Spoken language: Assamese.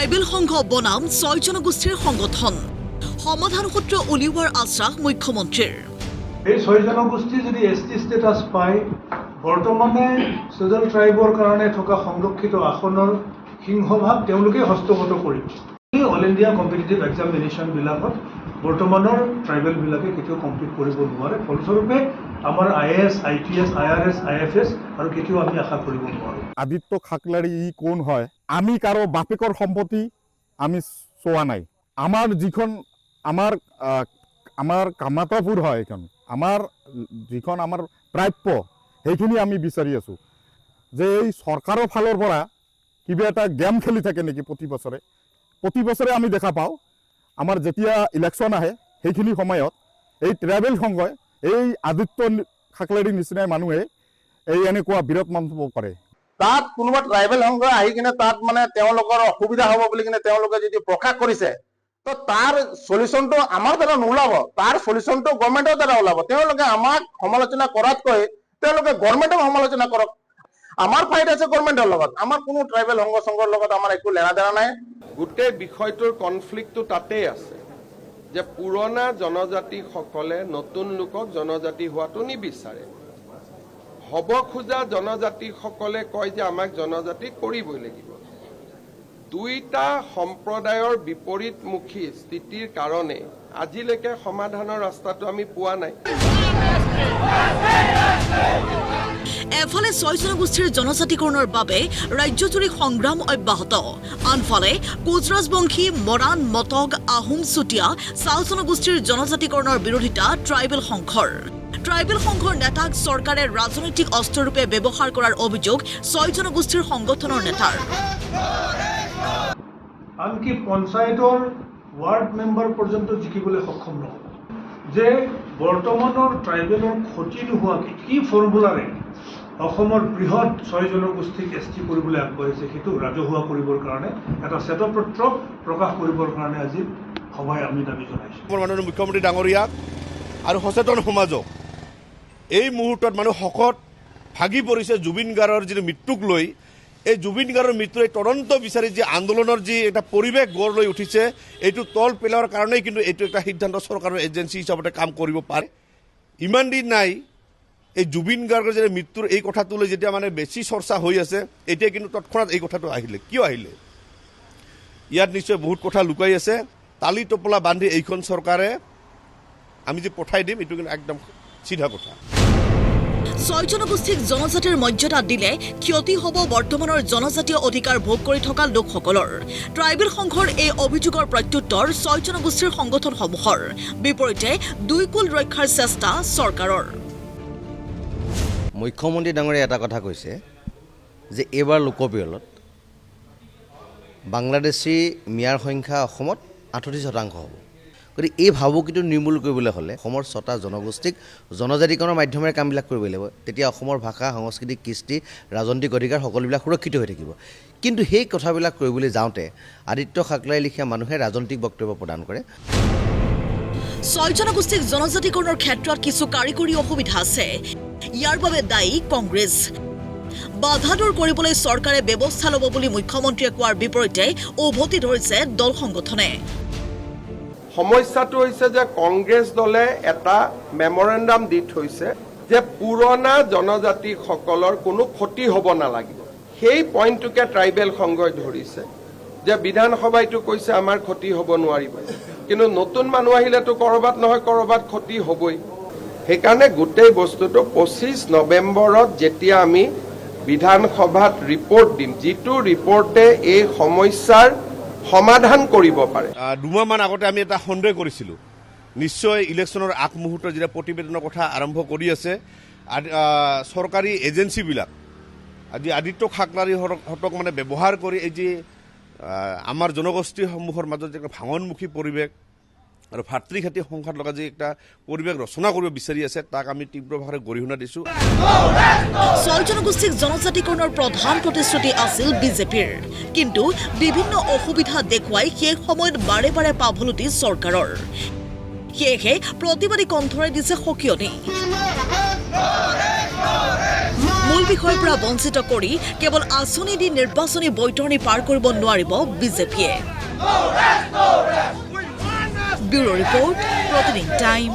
ট্ৰাইবেল সংঘ বনাম 6 জনগোষ্ঠীৰ সংগঠন সমাধান সূত্ৰ উলিওৱাৰ আশ্বাস মুখ্যমন্ত্ৰীৰ। এই 6 জনগোষ্ঠী যদি এছটি ষ্টেটাছ পায় বৰ্তমানে ছ'চিয়েল ট্ৰাইবৰ কাৰণে থকা সংৰক্ষিত আসনৰ সিংহভাগ তেওঁলোকে হস্তগত কৰিব। অল ইণ্ডিয়া কম্পিটিটিভ এক্সামিনেশ্যনবিলাকত বৰ্তমানৰ ট্ৰাইবেলবিলাকে কেতিয়াও কমপ্লিট কৰিব নোৱাৰে। ফলস্বৰূপে আমাৰ IAS, IPS, IRS, IFS আৰু কেতিয়াও আমি আশা কৰিব নোৱাৰোঁ। আদিত্য খাকলাৰী ই কোন হয়? আমি কাৰো বাপেকৰ সম্পত্তি আমি চোৱা নাই। আমাৰ যিখন আমাৰ কামাতাপুৰ হয়, এইখন আমাৰ যিখন আমাৰ প্ৰাপ্য সেইখিনি আমি বিচাৰি আছোঁ যে এই চৰকাৰৰ ফালৰ পৰা কিবা এটা গেম খেলি থাকে নেকি প্ৰতি বছৰে আমি দেখা পাওঁ আমাৰ যেতিয়া ইলেকশ্যন আহে সেইখিনি সময়ত এই ট্ৰাইবেল সংঘই এই আদিত্য খাকলাৰীৰ নিচিনা মানুহে এই এনেকুৱা বিৰত মন্তব্য কৰে। তাত কোনোবা ট্ৰাইবেল সংঘ আহি কিনে তাত মানে তেওঁলোকৰ অসুবিধা হ'ব বুলি কিনে তেওঁলোকে যদি প্ৰকাশ কৰিছে তো তাৰ সলিউশনটো আমাৰ দ্বাৰা নোলাব, তাৰ সলিউশনটো গভৰ্ণমেণ্টৰ দ্বাৰা ওলাব। তেওঁলোকে আমাক সমালোচনা কৰাতকৈ তেওঁলোকে গভৰ্ণমেণ্টক সমালোচনা কৰক। আমাৰ ফাইট আছে গভৰ্ণমেণ্টৰ লগত, আমাৰ কোনো ট্ৰাইবেল সংঘৰ লগত আমাৰ একো লেনা দেনা নাই। গোটেই বিষয়টোৰ কনফ্লিক্টটো তাতেই আছে যে পুৰণা জনজাতিসকলে নতুন লোকক জনজাতি হোৱাটো নিবিচাৰে। হ'ব খোজা জনজাতিসকলে কয় যে আমাক জনজাতি কৰিবই লাগিব। দুইটা সম্প্ৰদায়ৰ বিপৰীতমুখী স্থিতিৰ কাৰণে আজিলৈকে সমাধানৰ ৰাস্তাটো আমি পোৱা নাই। এফালে 6 জনগোষ্ঠীৰ জনজাতিকৰণৰ বাবে ৰাজ্যজুৰি সংগ্ৰাম অব্যাহত, আনফালে কোচৰাজবংশী, মৰাণ, মটক, আহোম, চুতীয়া, চাও জনগোষ্ঠীৰ জনজাতিকৰণৰ বিৰোধিতা ট্ৰাইবেল সংঘৰ। ট্ৰাইবেল সংঘৰ নেতাক চৰকাৰে ৰাজনৈতিক অস্ত্ৰৰূপে ব্যৱহাৰ কৰাৰ অভিযোগ 6 জনগোষ্ঠীৰ সংগঠনৰ নেতাৰ। আনকি পঞ্চায়তৰ ৱাৰ্ড মেম্বাৰ পৰ্যন্ত জিকিবলৈ সক্ষম নহ'ব। যে বৰ্তমানৰ ট্ৰাইবেলৰ ক্ষতি নোহোৱাকৈ কি ফৰ্মুলাৰে অসমৰ বৃহৎ 6 জনগোষ্ঠীক ST কৰিবলৈ আগবাঢ়িছে সেইটো ৰাজহুৱা কৰিবৰ কাৰণে এটা শ্বেতপত্ৰ প্ৰকাশ কৰিবৰ কাৰণে আজি সভাই আমি দাবী জনাইছোঁ। মাননীয় মুখ্যমন্ত্ৰী ডাঙৰীয়াক আৰু সচেতন সমাজক এই মুহূৰ্তত মানুহ শকত ভাগি পৰিছে জুবিন গাৰ্গৰ যিটো মৃত্যুক লৈ। এই জুবিন গাৰ্গৰ মৃত্যুৰ এই তদন্ত বিচাৰি যি আন্দোলনৰ যি এটা পৰিৱেশ গঢ় লৈ উঠিছে এইটো তল পেলোৱাৰ কাৰণেই কিন্তু এইটো এটা সিদ্ধান্ত চৰকাৰৰ এজেঞ্চি হিচাপতে কাম কৰিব পাৰে। ইমান দিন নাই এই জুবিন গাৰ্গৰ যে মৃত্যুৰ এই কথাটো লৈ যেতিয়া মানে বেছি চৰ্চা হৈ আছে এতিয়া কিন্তু তৎক্ষণাৎ এই কথাটো আহিলে। কিয় আহিলে? ইয়াত নিশ্চয় বহুত কথা লুকাই আছে। তালি টোপোলা বান্ধি এইখন চৰকাৰে আমি যে পঠাই দিম এইটো কিন্তু একদম চিধা কথা। 6 জনগোষ্ঠীক জনজাতিৰ মৰ্যাদা দিলে ক্ষতি হ'ব বৰ্তমানৰ জনজাতীয় অধিকাৰ ভোগ কৰি থকা লোকসকলৰ। ট্ৰাইবেল সংঘৰ এই অভিযোগৰ প্ৰত্যুত্তৰ 6 জনগোষ্ঠীৰ সংগঠনসমূহৰ। বিপৰীতে দুইকুল ৰক্ষাৰ চেষ্টা চৰকাৰৰ। মুখ্যমন্ত্ৰী ডাঙৰীয়াই এটা কথা কৈছে যে এইবাৰ লোকপিয়লত বাংলাদেশী মিয়াৰ সংখ্যা অসমত 38% হ'ব। গতিকে এই ভাবুকিটো নিৰ্মূল কৰিবলৈ হ'লে অসমৰ 6টা জনগোষ্ঠীক জনজাতিকৰণৰ মাধ্যমেৰে কামবিলাক কৰিব লাগিব। তেতিয়া অসমৰ ভাষা, সংস্কৃতি, কৃষ্টি, ৰাজনৈতিক অধিকাৰ সকলোবিলাক সুৰক্ষিত হৈ থাকিব। কিন্তু সেই কথাবিলাক কৰিবলৈ যাওঁতে আদিত্য খাকলাৰী লিখীয়া মানুহে ৰাজনৈতিক বক্তব্য প্ৰদান কৰে। 6 জনগোষ্ঠীক জনজাতিকৰণৰ ক্ষেত্ৰত কিছু কাৰিকৰী অসুবিধা আছে। ইয়াৰ বাবে দায়ী কংগ্ৰেছ। বাধা দূৰ কৰিবলৈ চৰকাৰে ব্যৱস্থা ল'ব বুলি মুখ্যমন্ত্ৰীয়ে কোৱাৰ বিপৰীতে উভতি ধৰিছে দল সংগঠনে। সমস্যাটো হৈছে যে কংগ্ৰেছ দলে এটা মেমৰেণ্ডাম দি থৈছে যে পুৰণা জনজাতিসকলৰ কোনো ক্ষতি হ'ব নালাগিব। সেই পইণ্টটোকে ট্ৰাইবেল সংঘই ধৰিছে যে বিধানসভাইটো কৈছে আমাৰ ক্ষতি হ'ব নোৱাৰিব, কিন্তু নতুন মানুহ আহিলেতো ক'ৰবাত নহয় ক'ৰবাত ক্ষতি হ'বই। সেইকাৰণে গোটেই বস্তুটো 25 নৱেম্বৰত যেতিয়া আমি বিধানসভাত ৰিপৰ্ট দিম, যিটো ৰিপৰ্টে এই সমস্যাৰ সমাধান কৰিব পাৰে। 2 মাহমান আগতে আমি এটা সন্দেহ কৰিছিলোঁ নিশ্চয় ইলেকশ্যনৰ আগমুহূৰ্তত যেতিয়া প্ৰতিবেদনৰ কথা আৰম্ভ কৰি আছে চৰকাৰী এজেঞ্চিবিলাক আজি আদিত্য খাকলাৰীহঁতক মানে ব্যৱহাৰ কৰি এই যে আমাৰ জনগোষ্ঠীসমূহৰ মাজত যে ভাঙনমুখী পৰিৱেশ আৰু ভাতৃঘাতী সংঘাত লগা যে একটা পৰিৱেশ ৰচনা কৰিব বিচাৰি আছে তাক আমি তীব্ৰভাৱে গৰিহণা দিছোঁ। 6 জনগোষ্ঠীক জনজাতিকৰণৰ প্ৰধান প্ৰতিশ্ৰুতি আছিল বিজেপিৰ, কিন্তু বিভিন্ন অসুবিধা দেখুৱাই সেই সময়ত বাৰে বাৰে পাভলতি চৰকাৰৰ। সেয়েহে প্ৰতিবাদী কণ্ঠৰে দিছে সকিয়নি। মূল এই বিষয়ৰ পৰা বঞ্চিত কৰি কেৱল আঁচনি দি নিৰ্বাচনী বৈতৰণি পাৰ কৰিব নোৱাৰিব বিজেপিয়ে। ব্যুৰো ৰিপৰ্ট, প্ৰতিদিন টাইম।